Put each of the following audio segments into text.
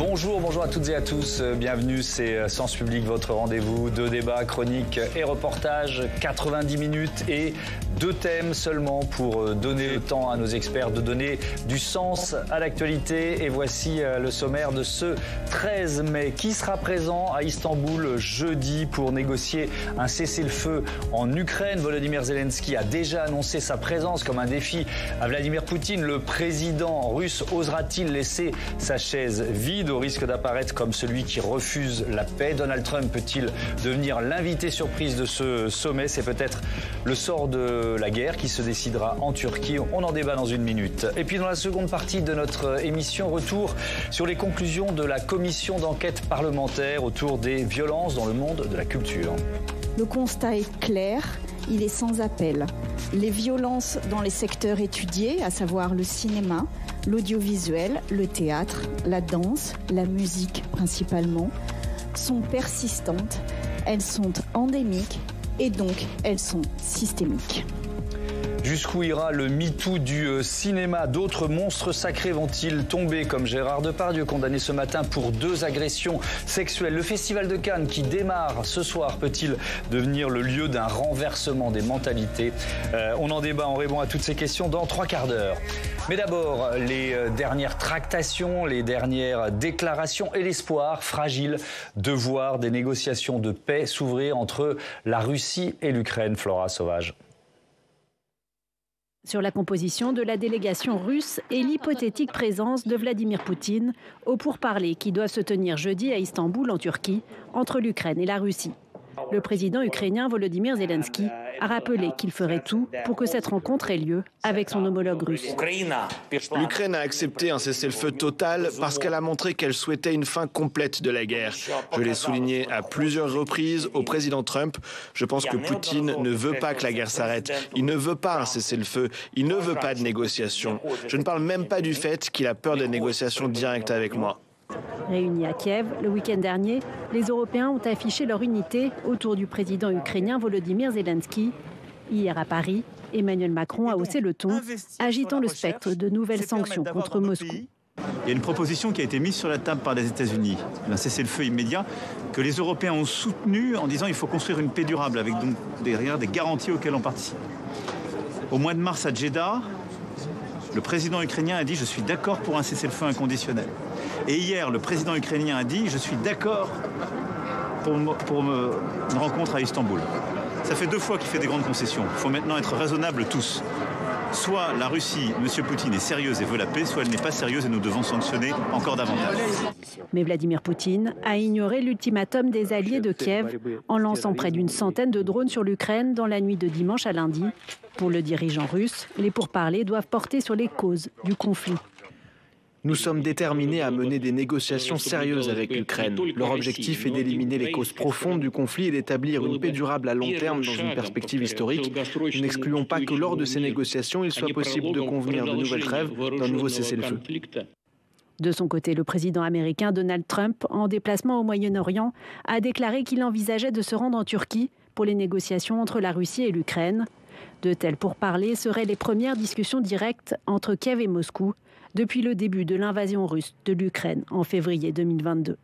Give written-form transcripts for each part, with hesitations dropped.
Bonjour à toutes et à tous, bienvenue, c'est Sens Public, votre rendez-vous de débat, chronique et reportage, 90 minutes et 2 thèmes seulement pour donner le temps à nos experts de donner du sens à l'actualité. Et voici le sommaire de ce 13 mai. Qui sera présent à Istanbul jeudi pour négocier un cessez-le-feu en Ukraine? Volodymyr Zelensky a déjà annoncé sa présence comme un défi à Vladimir Poutine. Le président russe osera-t-il laisser sa chaise vide au risque d'apparaître comme celui qui refuse la paix? Donald Trump peut-il devenir l'invité surprise de ce sommet? C'est peut-être le sort de la guerre qui se décidera en Turquie. On en débat dans une minute. Et puis dans la seconde partie de notre émission, retour sur les conclusions de la commission d'enquête parlementaire autour des violences dans le monde de la culture. Le constat est clair, il est sans appel. Les violences dans les secteurs étudiés, à savoir le cinéma, l'audiovisuel, le théâtre, la danse, la musique principalement, sont persistantes, elles sont endémiques et donc elles sont systémiques. Jusqu'où ira le MeToo du cinéma? D'autres monstres sacrés vont-ils tomber, comme Gérard Depardieu, condamné ce matin pour 2 agressions sexuelles? Le Festival de Cannes, qui démarre ce soir, peut-il devenir le lieu d'un renversement des mentalités? On en débat, on répond à toutes ces questions dans 3 quarts d'heure. Mais d'abord, les dernières tractations, les dernières déclarations et l'espoir fragile de voir des négociations de paix s'ouvrir entre la Russie et l'Ukraine. Flora Sauvage. Sur la composition de la délégation russe et l'hypothétique présence de Vladimir Poutine aux pourparlers qui doivent se tenir jeudi à Istanbul, en Turquie, entre l'Ukraine et la Russie. Le président ukrainien Volodymyr Zelensky a rappelé qu'il ferait tout pour que cette rencontre ait lieu avec son homologue russe. L'Ukraine a accepté un cessez-le-feu total parce qu'elle a montré qu'elle souhaitait une fin complète de la guerre. Je l'ai souligné à plusieurs reprises au président Trump. Je pense que Poutine ne veut pas que la guerre s'arrête. Il ne veut pas un cessez-le-feu. Il ne veut pas de négociations. Je ne parle même pas du fait qu'il a peur des négociations directes avec moi. Réunis à Kiev le week-end dernier, les Européens ont affiché leur unité autour du président ukrainien Volodymyr Zelensky. Hier à Paris, Emmanuel Macron a haussé le ton, agitant le spectre de nouvelles sanctions contre Moscou. Il y a une proposition qui a été mise sur la table par les États-Unis, un cessez-le-feu immédiat, que les Européens ont soutenu en disant qu'il faut construire une paix durable avec donc derrière des garanties auxquelles on participe. Au mois de mars à Jeddah, le président ukrainien a dit « Je suis d'accord pour un cessez-le-feu inconditionnel ». Et hier, le président ukrainien a dit « Je suis d'accord pour une rencontre à Istanbul ». Ça fait 2 fois qu'il fait des grandes concessions. Il faut maintenant être raisonnables tous. Soit la Russie, M. Poutine, est sérieuse et veut la paix, soit elle n'est pas sérieuse et nous devons sanctionner encore davantage. Mais Vladimir Poutine a ignoré l'ultimatum des alliés de Kiev en lançant près d'une centaine de drones sur l'Ukraine dans la nuit de dimanche à lundi. Pour le dirigeant russe, les pourparlers doivent porter sur les causes du conflit. Nous sommes déterminés à mener des négociations sérieuses avec l'Ukraine. Leur objectif est d'éliminer les causes profondes du conflit et d'établir une paix durable à long terme dans une perspective historique. Nous n'excluons pas que lors de ces négociations, il soit possible de convenir de nouvelles trêves, d'un nouveau cessez-le-feu. De son côté, le président américain Donald Trump, en déplacement au Moyen-Orient, a déclaré qu'il envisageait de se rendre en Turquie pour les négociations entre la Russie et l'Ukraine. De tels pourparlers seraient les premières discussions directes entre Kiev et Moscou depuis le début de l'invasion russe de l'Ukraine en février 2022.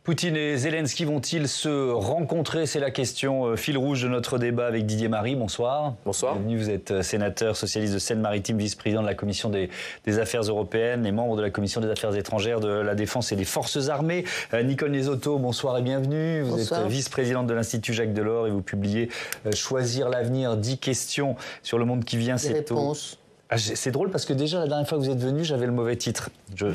Poutine et Zelensky vont-ils se rencontrer? C'est la question fil rouge de notre débat avec Didier Marie. Bonsoir. Bonsoir. Bienvenue, vous êtes sénateur socialiste de Seine-Maritime, vice-président de la Commission des Affaires européennes et membre de la Commission des Affaires étrangères, de la Défense et des Forces armées. Nicole Lesotho, bonsoir et bienvenue. Vous êtes vice-présidente de l'Institut Jacques Delors et vous publiez Choisir l'avenir, 10 questions sur le monde qui vient. Des réponses. C'est drôle parce que déjà la dernière fois que vous êtes venu, j'avais le mauvais titre. Je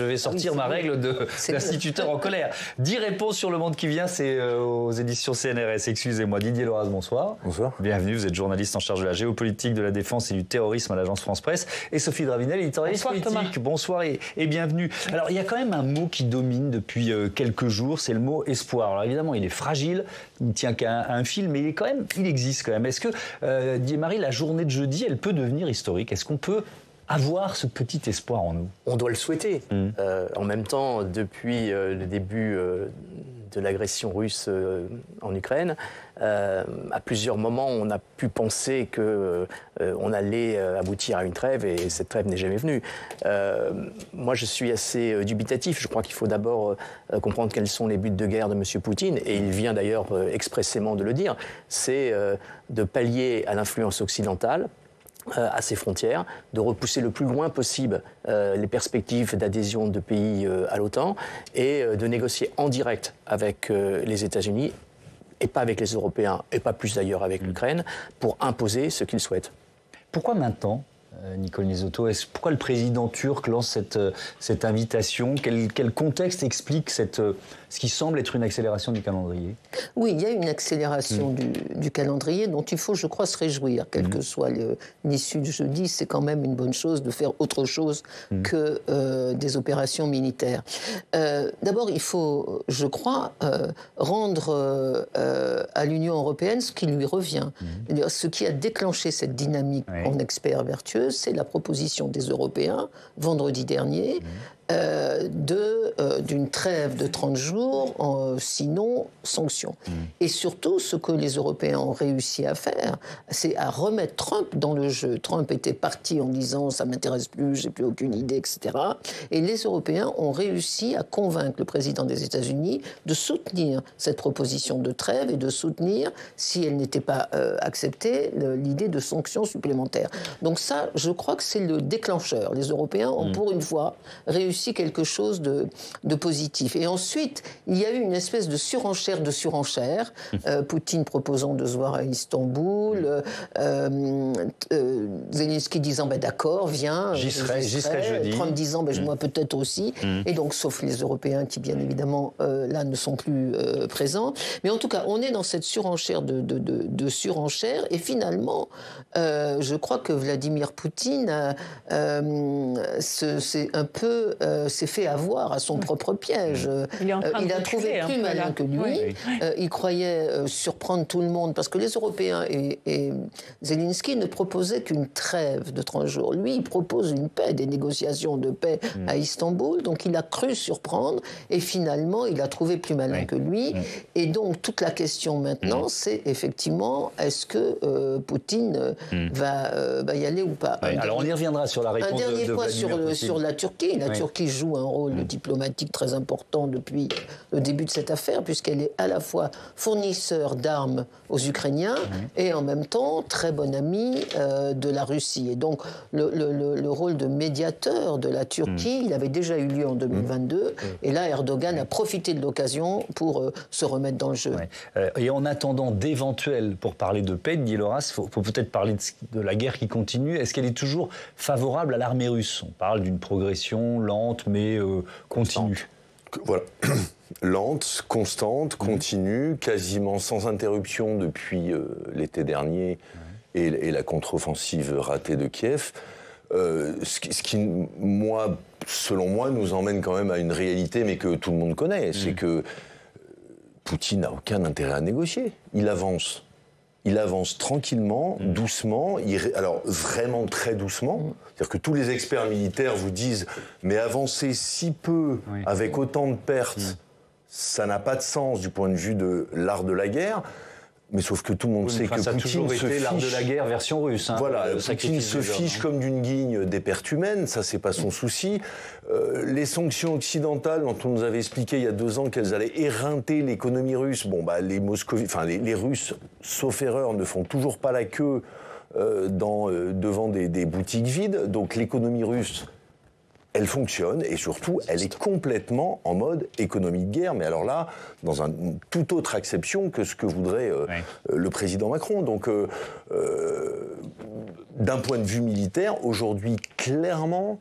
vais sortir ma règle d'instituteur en colère. 10 réponses sur le monde qui vient, c'est aux éditions CNRS. Excusez-moi. Didier Loraz, bonsoir. Bonsoir. Bienvenue, vous êtes journaliste en charge de la géopolitique, de la défense et du terrorisme à l'agence France-Presse. Et Sophie Dravinel, éditorialiste politique. Thomas. Bonsoir et bienvenue. Alors il y a quand même un mot qui domine depuis quelques jours, c'est le mot espoir. Alors évidemment, il est fragile, il ne tient qu'à un fil, mais il existe quand même. Est-ce que, Didier Marie, la journée de jeudi, elle peut devenir historique? Est-ce qu'on peut avoir ce petit espoir en nous? On doit le souhaiter. En même temps, depuis le début de l'agression russe en Ukraine. À plusieurs moments, on a pu penser qu'on allait aboutir à une trêve et cette trêve n'est jamais venue. Moi, je suis assez dubitatif. Je crois qu'il faut d'abord comprendre quels sont les buts de guerre de M. Poutine, et il vient d'ailleurs expressément de le dire. C'est de pallier à l'influence occidentale à ses frontières, de repousser le plus loin possible les perspectives d'adhésion de pays à l'OTAN et de négocier en direct avec les États-Unis et pas avec les Européens et pas plus d'ailleurs avec l'Ukraine pour imposer ce qu'ils souhaitent. Pourquoi maintenant, Nicole Nisotto, pourquoi le président turc lance cette invitation ? Quel contexte explique ce qui semble être une accélération du calendrier ? Oui, il y a une accélération du calendrier dont il faut, je crois, se réjouir. Quelle que soit l'issue du jeudi, c'est quand même une bonne chose de faire autre chose que des opérations militaires. D'abord, il faut, je crois, rendre à l'Union européenne ce qui lui revient. Ce qui a déclenché cette dynamique en expert vertueux, c'est la proposition des Européens, vendredi dernier, d'une trêve de 30 jours, sinon sanctions. Et surtout, ce que les Européens ont réussi à faire, c'est à remettre Trump dans le jeu. Trump était parti en disant « ça ne m'intéresse plus, j'ai plus aucune idée, etc. » Et les Européens ont réussi à convaincre le président des États-Unis de soutenir cette proposition de trêve et de soutenir, si elle n'était pas acceptée, l'idée de sanctions supplémentaires. Donc ça, je crois que c'est le déclencheur. Les Européens ont pour une fois réussi quelque chose de positif. Et ensuite, il y a eu une espèce de surenchère de surenchère. Poutine proposant de se voir à Istanbul, Zelensky disant d'accord, viens, j'y serai jeudi. Trump disant moi peut-être aussi. Et donc, sauf les Européens qui, bien évidemment, là ne sont plus présents. Mais en tout cas, on est dans cette surenchère de surenchère. Et finalement, je crois que Vladimir Poutine s'est fait avoir à son propre piège. Il a trouvé plus malin que lui. Il croyait surprendre tout le monde parce que les Européens et Zelensky ne proposaient qu'une trêve de 30 jours. Lui, il propose une paix, des négociations de paix à Istanbul. Donc, il a cru surprendre et finalement, il a trouvé plus malin que lui. Et donc, toute la question maintenant, c'est effectivement, est-ce que Poutine va y aller ou pas? Alors, on y reviendra sur la réponse de Vladimir Poutine. Sur la Turquie. La Turquie joue un rôle diplomatique très important depuis le début de cette affaire, puisqu'elle est à la fois fournisseur d'armes aux Ukrainiens et en même temps très bonne amie de la Russie. Et donc le rôle de médiateur de la Turquie, il avait déjà eu lieu en 2022, et là Erdogan a profité de l'occasion pour se remettre dans le jeu. Et en attendant d'éventuels, pour parler de paix, dit Loras, il faut peut-être parler de la guerre qui continue. Est-ce qu'elle est toujours favorable à l'armée russe? On parle d'une progression lente mais continue. Voilà. Lente, constante, continue, quasiment sans interruption depuis l'été dernier et la contre-offensive ratée de Kiev. Ce qui, selon moi, nous emmène quand même à une réalité, mais que tout le monde connaît. C'est que Poutine n'a aucun intérêt à négocier. Il avance. Il avance tranquillement, doucement, alors vraiment très doucement. C'est-à-dire que tous les experts militaires vous disent « mais avancer si peu, avec autant de pertes, ça n'a pas de sens du point de vue de l'art de la guerre ». Mais sauf que tout le monde sait que Poutine se fiche... l'art de la guerre version russe. Voilà, Poutine se fiche comme d'une guigne des pertes humaines, ça c'est pas son souci. Les sanctions occidentales dont on nous avait expliqué il y a 2 ans qu'elles allaient éreinter l'économie russe, les Russes, sauf erreur, ne font toujours pas la queue devant des boutiques vides, donc l'économie russe... Elle fonctionne et surtout, elle est complètement en mode économie de guerre, mais alors là, dans une toute autre acception que ce que voudrait le président Macron. Donc, d'un point de vue militaire, aujourd'hui, clairement,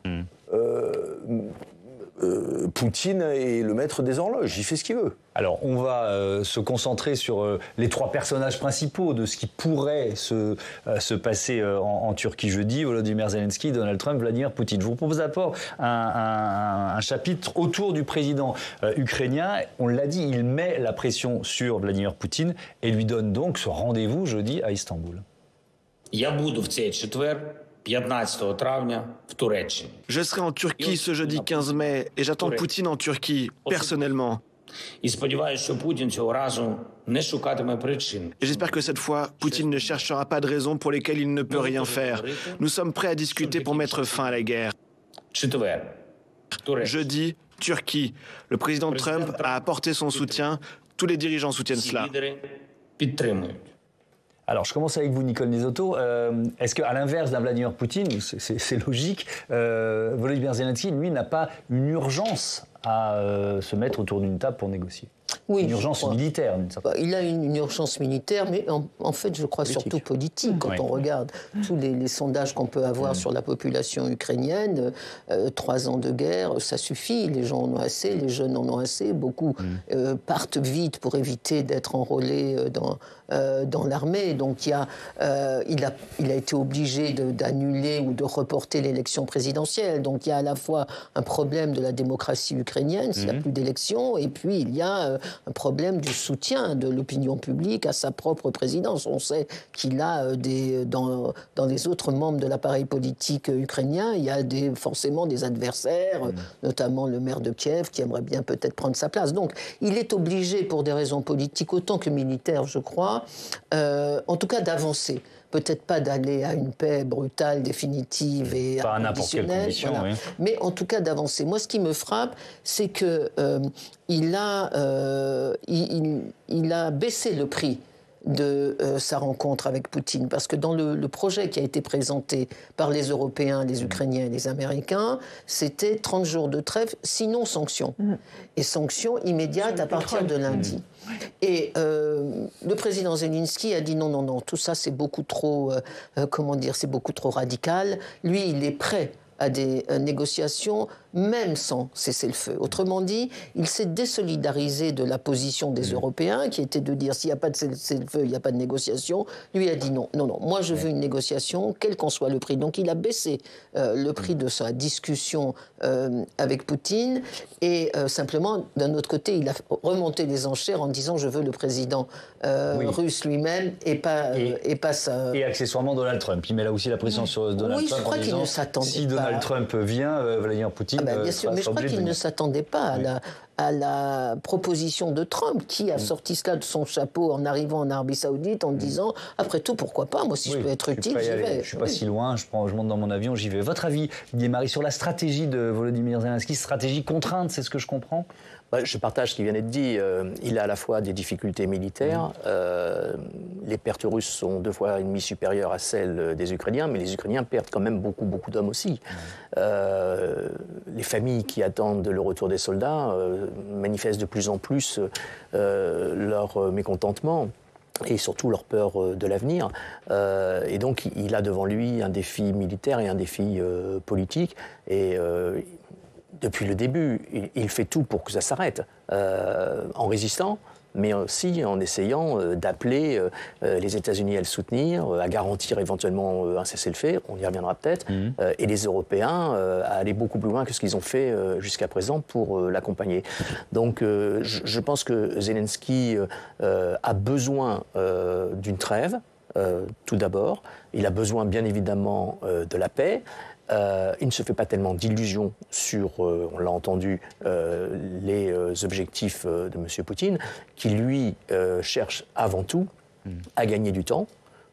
Poutine est le maître des horloges, il fait ce qu'il veut. Alors, on va se concentrer sur les 3 personnages principaux de ce qui pourrait se passer en Turquie jeudi. Volodymyr Zelensky, Donald Trump, Vladimir Poutine. Je vous propose d'abord un chapitre autour du président ukrainien. On l'a dit, il met la pression sur Vladimir Poutine et lui donne donc ce rendez-vous jeudi à Istanbul. Je serai en Turquie ce jeudi 15 mai et j'attends Poutine en Turquie, personnellement. І сподіваюся, що Путін цього разу не шукатиме причин. Et j'espère que cette fois, Poutine ne cherchera pas de raisons pour lesquelles il ne peut rien faire. Nous sommes prêts à discuter pour mettre fin à la guerre. Четвер. Jeudi, Turquie. Le président Trump a apporté son soutien. Tous les dirigeants soutiennent Ці cela. лідери підтримують. Alors, je commence avec vous, Nicole Nesotto. Est-ce qu'à l'inverse d'un Vladimir Poutine, c'est logique, Volodymyr Zelensky, lui, n'a pas une urgence à se mettre autour d'une table pour négocier? Oui, une urgence militaire, d'une certaine Il a une urgence militaire, mais en fait, je crois surtout politique. Quand on regarde tous les sondages qu'on peut avoir sur la population ukrainienne, 3 ans de guerre, ça suffit. Les gens en ont assez, les jeunes en ont assez. Beaucoup partent vite pour éviter d'être enrôlés dans l'armée. Donc il a été obligé d'annuler ou de reporter l'élection présidentielle. Donc il y a à la fois un problème de la démocratie ukrainienne, s'il n'y a plus d'élections, et puis il y a un problème du soutien de l'opinion publique à sa propre présidence. On sait qu'il a dans les autres membres de l'appareil politique ukrainien, il y a forcément des adversaires, notamment le maire de Kiev, qui aimerait bien peut-être prendre sa place. Donc il est obligé, pour des raisons politiques autant que militaires, je crois, en tout cas d'avancer. Peut-être pas d'aller à une paix brutale, définitive et pas à n'importe quelle condition, voilà. Oui. Mais en tout cas d'avancer. Moi, ce qui me frappe, c'est que il a baissé le prix de sa rencontre avec Poutine. Parce que dans le projet qui a été présenté par les Européens, les Ukrainiens et les Américains, c'était 30 jours de trêve, sinon sanctions. Et sanctions immédiates à partir de lundi. Et le président Zelensky a dit non, tout ça c'est beaucoup trop, c'est beaucoup trop radical. Lui, il est prêt à des négociations, même sans cessez-le-feu. Autrement dit, il s'est désolidarisé de la position des Européens, qui était de dire s'il n'y a pas de cessez-le-feu, il n'y a pas de négociation. Lui a dit non, moi je veux une négociation, quel qu'en soit le prix. Donc il a baissé le prix de sa discussion avec Poutine, et simplement, d'un autre côté, il a remonté les enchères en disant je veux le président russe lui-même et pas ça. Et accessoirement Donald Trump. Il met là aussi la pression sur Donald Trump. Oui, je crois qu'il ne s'attendait pas. Si Donald Trump vient, Vladimir Poutine. Bien sûr, mais je crois qu'il ne s'attendait pas à la proposition de Trump, qui a sorti cela de son chapeau en arrivant en Arabie Saoudite en disant après tout, pourquoi pas, moi si je peux être utile, j'y vais. Je ne suis pas si loin, je monte dans mon avion, j'y vais. Votre avis, Didier Marie, sur la stratégie de Volodymyr Zelensky, stratégie contrainte, c'est ce que je comprends? Je partage ce qui vient d'être dit. Il a à la fois des difficultés militaires. Les pertes russes sont 2,5 fois supérieures à celles des Ukrainiens, mais les Ukrainiens perdent quand même beaucoup d'hommes aussi. Les familles qui attendent le retour des soldats manifestent de plus en plus leur mécontentement et surtout leur peur de l'avenir. Et donc il a devant lui un défi militaire et un défi politique. Et depuis le début, il fait tout pour que ça s'arrête, en résistant, mais aussi en essayant d'appeler les États-Unis à le soutenir, à garantir éventuellement un cessez-le-feu, on y reviendra peut-être, et les Européens à aller beaucoup plus loin que ce qu'ils ont fait jusqu'à présent pour l'accompagner. Donc je pense que Zelensky a besoin d'une trêve, tout d'abord. Il a besoin bien évidemment de la paix. Il ne se fait pas tellement d'illusions sur, on l'a entendu, les objectifs de M. Poutine, qui lui cherche avant tout à gagner du temps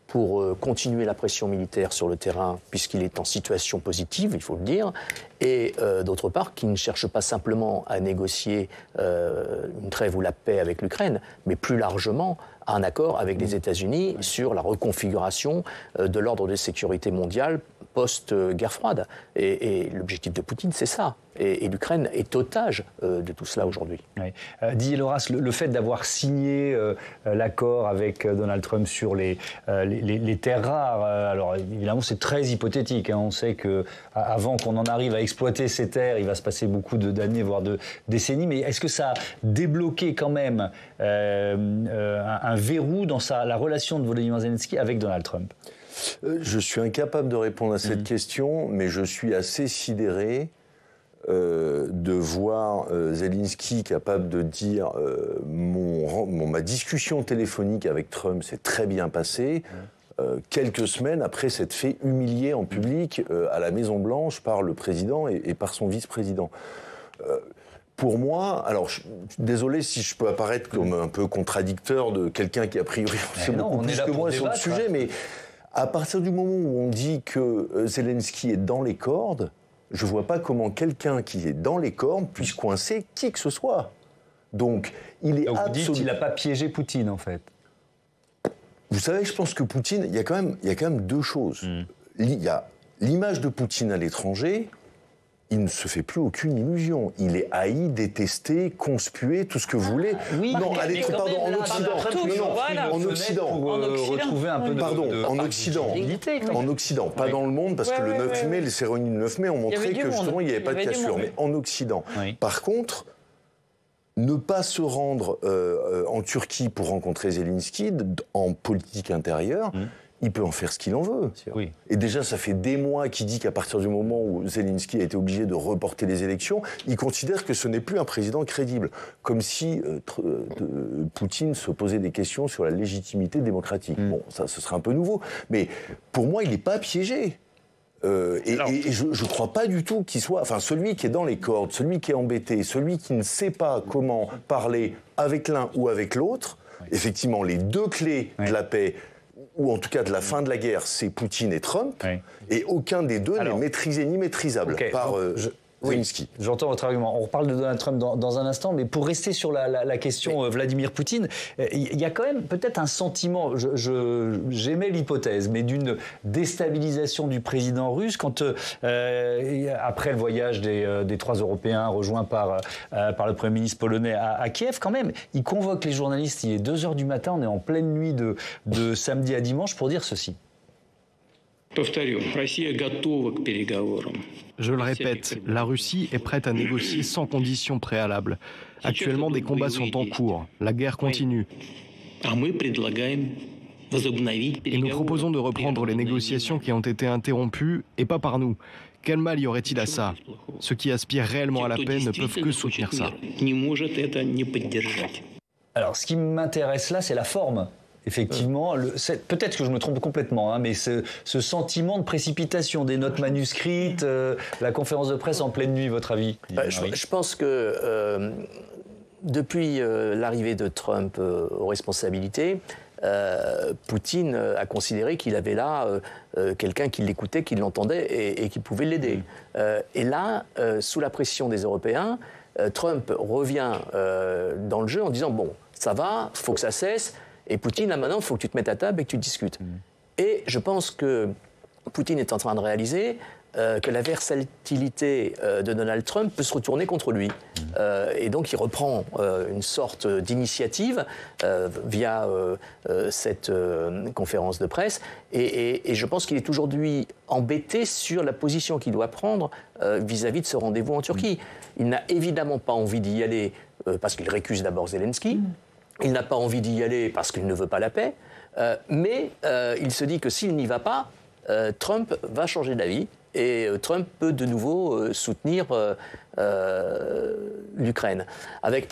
pour continuer la pression militaire sur le terrain, puisqu'il est en situation positive, il faut le dire, et d'autre part, qui ne cherche pas simplement à négocier une trêve ou la paix avec l'Ukraine, mais plus largement un accord avec les États-Unis sur la reconfiguration de l'ordre de sécurité mondiale post-guerre froide. Et l'objectif de Poutine, c'est ça. Et l'Ukraine est otage de tout cela aujourd'hui. Oui. Didier Loras, le fait d'avoir signé l'accord avec Donald Trump sur les terres rares, alors évidemment c'est très hypothétique. On sait qu'avant qu'on en arrive à exploiter ces terres, il va se passer beaucoup d'années, voire de décennies. Mais est-ce que ça a débloqué quand même un verrou dans la relation de Volodymyr Zelensky avec Donald Trump? Je suis incapable de répondre à cette question, mais je suis assez sidéré de voir Zelensky capable de dire ma discussion téléphonique avec Trump s'est très bien passée, quelques semaines après s'être fait humilier en public à la Maison-Blanche par le président et par son vice-président. pour moi, alors désolé si je peux apparaître comme un peu contradicteur de quelqu'un qui a priori sait beaucoup plus que moi sur le sujet, mais à partir du moment où on dit que Zelensky est dans les cordes, je ne vois pas comment quelqu'un qui est dans les cordes puisse coincer qui que ce soit. Donc, il est absolument... Vous dites qu'il n'a pas piégé Poutine, en fait. Vous savez, je pense que Poutine, il y a quand même deux choses. Il y a l'image de Poutine à l'étranger, il ne se fait plus aucune illusion. Il est haï, détesté, conspué, tout ce que vous voulez. Oui, non, pardon, en Occident. En Occident. Retrouver un peu en Occident. En Occident, pas dans le monde, parce que le 9 mai, les cérémonies du 9 mai ont montré que justement, il n'y avait pas de cassure. Mais en Occident. Par contre, ne pas se rendre en Turquie pour rencontrer Zelensky, en politique intérieure, il peut en faire ce qu'il en veut. Oui. Et déjà, ça fait des mois qu'il dit qu'à partir du moment où Zelensky a été obligé de reporter les élections, il considère que ce n'est plus un président crédible. Comme si Poutine se posait des questions sur la légitimité démocratique. Bon, ça, ce serait un peu nouveau. Mais pour moi, il n'est pas piégé. Et je ne crois pas du tout qu'il soit... Enfin, celui qui est dans les cordes, celui qui est embêté, celui qui ne sait pas comment parler avec l'un ou avec l'autre, effectivement, les deux clés de la paix, ou en tout cas de la fin de la guerre, c'est Poutine et Trump, et aucun des deux n'est maîtrisé ni maîtrisable par Zelensky. J'entends votre argument. On reparle de Donald Trump dans un instant, mais pour rester sur la question Vladimir Poutine, il y a quand même peut-être un sentiment, j'aimais l'hypothèse, mais d'une déstabilisation du président russe quand, après le voyage des 3 Européens rejoints par le Premier ministre polonais à Kiev, quand même, il convoque les journalistes, il est 2h du matin, on est en pleine nuit de samedi à dimanche pour dire ceci. Je le répète, la Russie est prête à négocier sans conditions préalables. Actuellement, des combats sont en cours. La guerre continue. Et nous proposons de reprendre les négociations qui ont été interrompues, et pas par nous. Quel mal y aurait-il à ça? Ceux qui aspirent réellement à la paix ne peuvent que soutenir ça. Alors, ce qui m'intéresse là, c'est la forme. Effectivement, peut-être que je me trompe complètement, mais ce sentiment de précipitation des notes manuscrites, la conférence de presse en pleine nuit, votre avis? Je pense que depuis l'arrivée de Trump aux responsabilités, Poutine a considéré qu'il avait là quelqu'un qui l'écoutait, qui l'entendait et qui pouvait l'aider. Et là, sous la pression des Européens, Trump revient dans le jeu en disant « bon, ça va, il faut que ça cesse ». Et Poutine, là maintenant, il faut que tu te mettes à table et que tu discutes. Et je pense que Poutine est en train de réaliser que la versatilité de Donald Trump peut se retourner contre lui. Et donc il reprend une sorte d'initiative via cette conférence de presse. Et je pense qu'il est aujourd'hui embêté sur la position qu'il doit prendre vis-à-vis de ce rendez-vous en Turquie. Il n'a évidemment pas envie d'y aller parce qu'il récuse d'abord Zelensky. Il n'a pas envie d'y aller parce qu'il ne veut pas la paix, mais il se dit que s'il n'y va pas, Trump va changer d'avis et Trump peut de nouveau soutenir l'Ukraine. Avec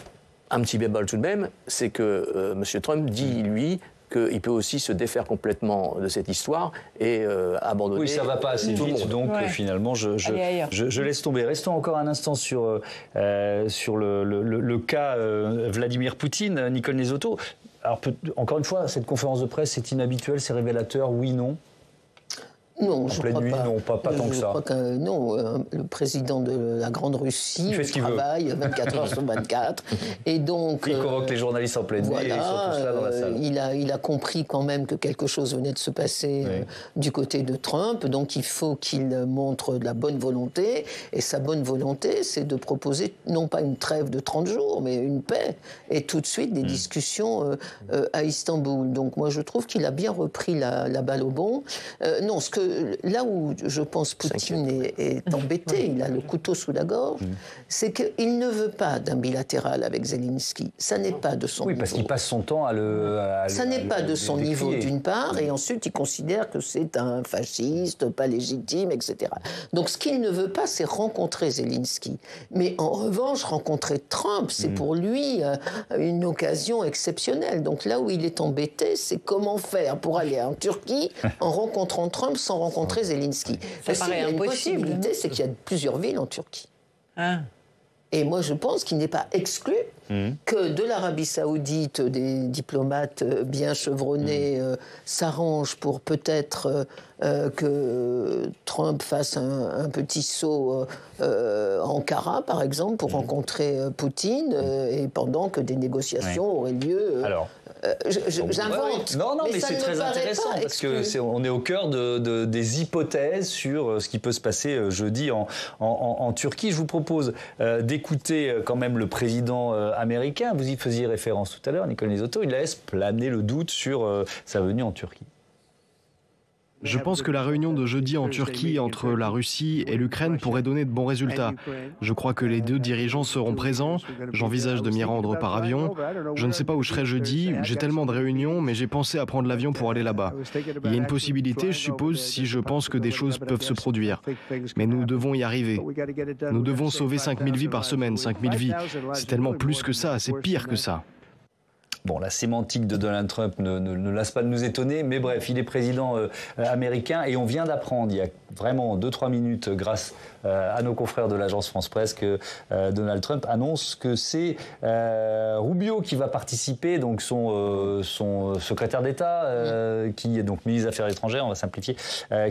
un petit bémol tout de même, c'est que M. Trump dit, lui, qu'il peut aussi se défaire complètement de cette histoire et abandonner. Oui, ça ne va pas assez vite, donc finalement, je laisse tomber. Restons encore un instant sur le cas Vladimir Poutine, Nicole Nesotto. Alors, encore une fois, cette conférence de presse, c'est inhabituel, c'est révélateur, oui, non? Non, je crois pas. Non, pas tant que ça. Je crois que non. Le président de la Grande Russie travaille 24 heures sur 24. Et donc, il convoque les journalistes en pleine nuit et ils sont tous là dans la salle. Il a compris quand même que quelque chose venait de se passer du côté de Trump. Donc il faut qu'il montre de la bonne volonté. Et sa bonne volonté, c'est de proposer non pas une trêve de 30 jours, mais une paix. Et tout de suite des discussions à Istanbul. Donc moi je trouve qu'il a bien repris la balle au bond. Non, là où je pense Poutine est embêté, il a le couteau sous la gorge, c'est qu'il ne veut pas d'un bilatéral avec Zelensky. Ça n'est pas de son niveau. Oui, parce qu'il passe son temps à le... Ça n'est pas de son niveau d'une part, et ensuite il considère que c'est un fasciste, pas légitime, etc. Donc ce qu'il ne veut pas, c'est rencontrer Zelensky. Mais en revanche, rencontrer Trump, c'est pour lui une occasion exceptionnelle. Donc là où il est embêté, c'est comment faire pour aller en Turquie en rencontrant Trump sans rencontrer Zelensky. Ça paraît impossible. La possibilité, c'est qu'il y a plusieurs villes en Turquie. Et moi, je pense qu'il n'est pas exclu que de l'Arabie Saoudite, des diplomates bien chevronnés s'arrangent pour peut-être que Trump fasse un petit saut à Ankara, par exemple, pour rencontrer Poutine, et pendant que des négociations auraient lieu. Alors, j'invente. Non, mais c'est très intéressant parce que on est au cœur des hypothèses sur ce qui peut se passer jeudi en Turquie. Je vous propose d'écouter quand même le président américain. Vous y faisiez référence tout à l'heure, Nicole Nisotto. Il laisse planer le doute sur sa venue en Turquie. Je pense que la réunion de jeudi en Turquie entre la Russie et l'Ukraine pourrait donner de bons résultats. Je crois que les deux dirigeants seront présents. J'envisage de m'y rendre par avion. Je ne sais pas où je serai jeudi. J'ai tellement de réunions, mais j'ai pensé à prendre l'avion pour aller là-bas. Il y a une possibilité, je suppose, si je pense que des choses peuvent se produire. Mais nous devons y arriver. Nous devons sauver 5000 vies par semaine. 5000 vies, c'est tellement plus que ça, c'est pire que ça. Bon, la sémantique de Donald Trump ne lasse pas de nous étonner, mais bref, il est président américain et on vient d'apprendre il y a vraiment 2-3 minutes, grâce à nos confrères de l'agence France Presse, que Donald Trump annonce que c'est Rubio qui va participer, donc son secrétaire d'État, qui est donc ministre des Affaires étrangères, on va simplifier,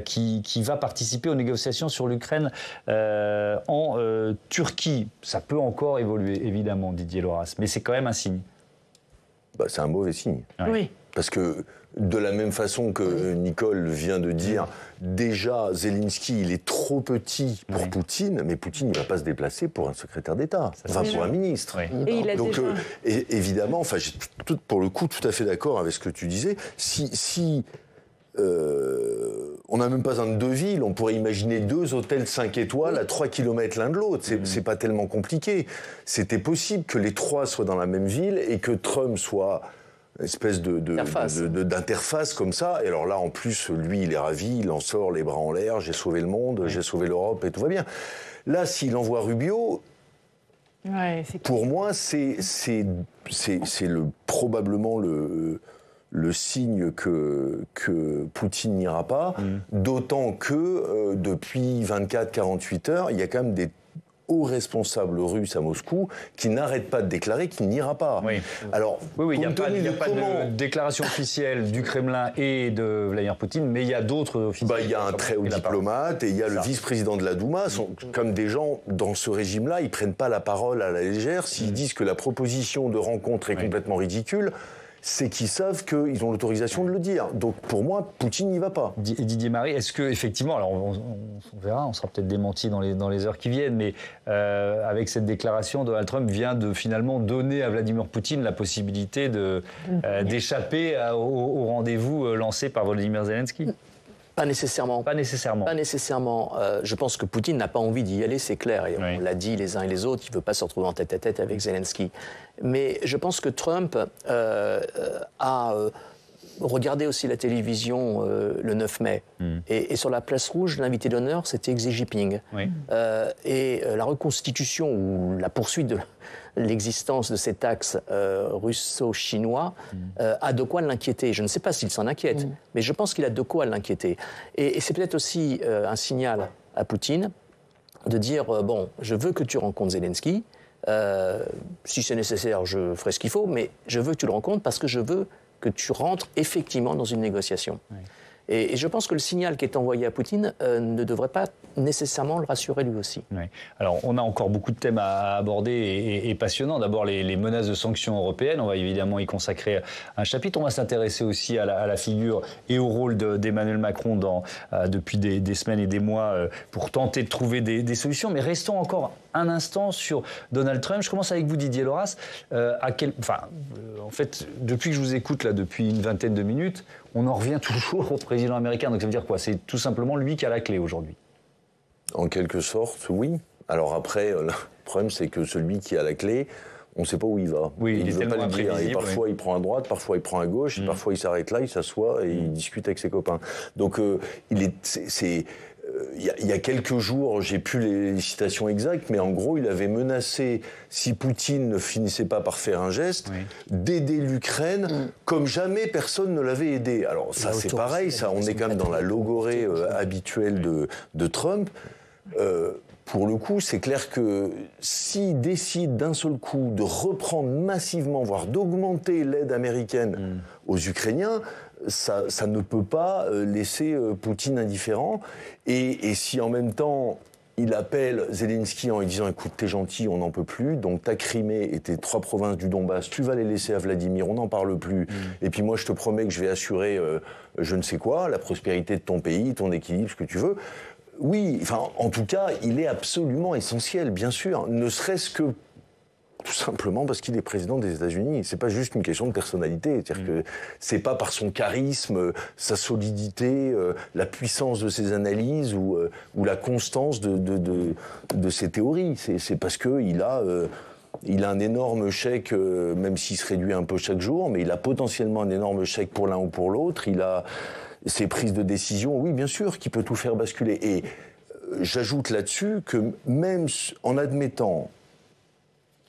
qui va participer aux négociations sur l'Ukraine en Turquie. Ça peut encore évoluer, évidemment, Didier Loras, mais c'est quand même un signe. C'est un mauvais signe. Oui. Parce que de la même façon que Nicole vient de dire, déjà Zelensky, il est trop petit pour Poutine, mais Poutine ne va pas se déplacer pour un secrétaire d'État, pour un ministre. Et il a donc déjà... évidemment, j'ai pour le coup tout à fait d'accord avec ce que tu disais. Si on n'a même pas un de deux villes, on pourrait imaginer 2 hôtels 5 étoiles à 3 km l'un de l'autre. C'est pas tellement compliqué. C'était possible que les 3 soient dans la même ville et que Trump soit une espèce d'interface comme ça. Et alors là, en plus, lui, il est ravi, il en sort les bras en l'air, j'ai sauvé le monde, j'ai sauvé l'Europe et tout va bien. Là, s'il envoie Rubio, pour moi, c'est probablement le signe que Poutine n'ira pas, d'autant que depuis 24-48 heures, il y a quand même des hauts responsables russes à Moscou qui n'arrêtent pas de déclarer qu'il n'ira pas. Alors, il n'y a pas de déclaration officielle du Kremlin et de Vladimir Poutine, mais il y a d'autres officiels. Il y a un très haut diplomate et il y a le vice-président de la Douma. Comme des gens dans ce régime-là, ils ne prennent pas la parole à la légère. S'ils disent que la proposition de rencontre est complètement ridicule, c'est qu'ils savent qu'ils ont l'autorisation de le dire. Donc pour moi, Poutine n'y va pas. Didier Marie, est-ce que effectivement, alors on verra, on sera peut-être démenti dans les heures qui viennent, mais avec cette déclaration, Donald Trump vient de finalement donner à Vladimir Poutine la possibilité d'échapper au rendez-vous lancé par Volodymyr Zelensky? Pas nécessairement. Pas nécessairement. Pas nécessairement. Je pense que Poutine n'a pas envie d'y aller, c'est clair. Et on l'a dit les uns et les autres, il ne veut pas se retrouver en tête-à-tête avec Zelensky. Mais je pense que Trump a regardé aussi la télévision le 9 mai. Et sur la place rouge, l'invité d'honneur, c'était Xi Jinping. Et la reconstitution ou la poursuite de l'existence de cet axe russo-chinois a de quoi l'inquiéter. Je ne sais pas s'il s'en inquiète, mais je pense qu'il a de quoi l'inquiéter. Et c'est peut-être aussi un signal à Poutine de dire bon, je veux que tu rencontres Zelensky, si c'est nécessaire, je ferai ce qu'il faut, mais je veux que tu le rencontres parce que je veux que tu rentres effectivement dans une négociation. Et je pense que le signal qui est envoyé à Poutine ne devrait pas nécessairement le rassurer lui aussi. Alors, on a encore beaucoup de thèmes à aborder et passionnants. D'abord, les menaces de sanctions européennes. On va évidemment y consacrer un chapitre. On va s'intéresser aussi à la figure et au rôle d'Emmanuel Macron depuis des semaines et des mois pour tenter de trouver des solutions. Mais restons encore un instant sur Donald Trump. Je commence avec vous, Didier Loras. En fait, depuis que je vous écoute, là, depuis une vingtaine de minutes, on en revient toujours au président américain. Donc ça veut dire quoi? C'est tout simplement lui qui a la clé aujourd'hui. En quelque sorte, oui. Alors après, le problème, c'est que celui qui a la clé, on ne sait pas où il va. Oui, il est tellement imprévisible. Et parfois, il prend à droite, parfois, il prend à gauche, et parfois, il s'arrête là, il s'assoit et il discute avec ses copains. Donc, il y a quelques jours, j'ai plus les citations exactes, mais en gros, il avait menacé, si Poutine ne finissait pas par faire un geste, d'aider l'Ukraine comme jamais personne ne l'avait aidé. Alors ça, c'est pareil, ça, on est quand même dans la logorée habituelle de Trump. pour le coup, c'est clair que s'ils décident d'un seul coup de reprendre massivement, voire d'augmenter l'aide américaine aux Ukrainiens, ça ne peut pas laisser Poutine indifférent. Et si en même temps, il appelle Zelensky en lui disant « Écoute, t'es gentil, on n'en peut plus, donc ta Crimée et tes 3 provinces du Donbass, tu vas les laisser à Vladimir, on n'en parle plus. Et puis moi, je te promets que je vais assurer je ne sais quoi, la prospérité de ton pays, ton équilibre, ce que tu veux. » Oui, enfin, en tout cas, il est absolument essentiel, bien sûr, ne serait-ce que tout simplement parce qu'il est président des États-Unis. C'est pas juste une question de personnalité, c'est-à-dire que c'est pas par son charisme, sa solidité, la puissance de ses analyses ou la constance de ses théories. C'est parce que il a un énorme chèque, même s'il se réduit un peu chaque jour, mais il a potentiellement un énorme chèque pour l'un ou pour l'autre. Il a ses prises de décision, oui, bien sûr, qui peut tout faire basculer. Et j'ajoute là-dessus que même en admettant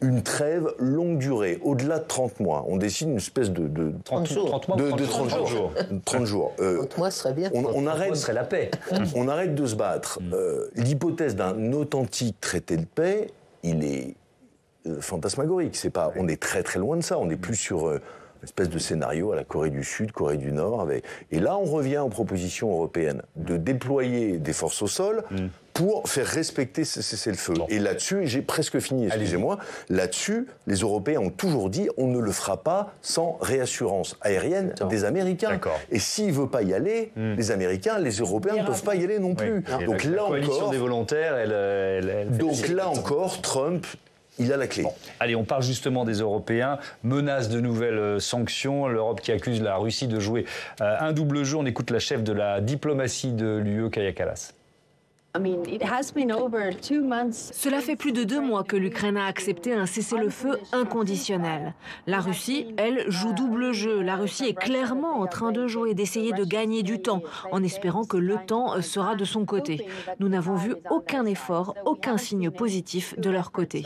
une trêve longue durée, au-delà de 30 mois, on décide une espèce de 30 jours. 30 jours. 30 jours. 30 mois serait bien. On arrête, serait la paix. On arrête de se battre. L'hypothèse d'un authentique traité de paix, il est fantasmagorique. On est très très loin de ça. On n'est plus sur une espèce de scénario à la Corée du Sud, Corée du Nord. Et là, on revient aux propositions européennes de déployer des forces au sol pour faire respecter ce cessez-le-feu. Bon. Et là-dessus, j'ai presque fini, excusez-moi, là-dessus, les Européens ont toujours dit on ne le fera pas sans réassurance aérienne des Américains. Et s'il ne veut pas y aller, les Américains, les Européens ne peuvent pas y aller non plus. Donc là coalition des volontaires, donc là encore, Trump, il a la clé. Bon. Allez, on parle justement des Européens. Menace de nouvelles sanctions. L'Europe qui accuse la Russie de jouer un double jeu. On écoute la chef de la diplomatie de l'UE, Kaja Kallas. Cela fait plus de 2 mois que l'Ukraine a accepté un cessez-le-feu inconditionnel. La Russie, elle, joue double jeu. La Russie est clairement en train de jouer, d'essayer de gagner du temps, en espérant que le temps sera de son côté. Nous n'avons vu aucun effort, aucun signe positif de leur côté.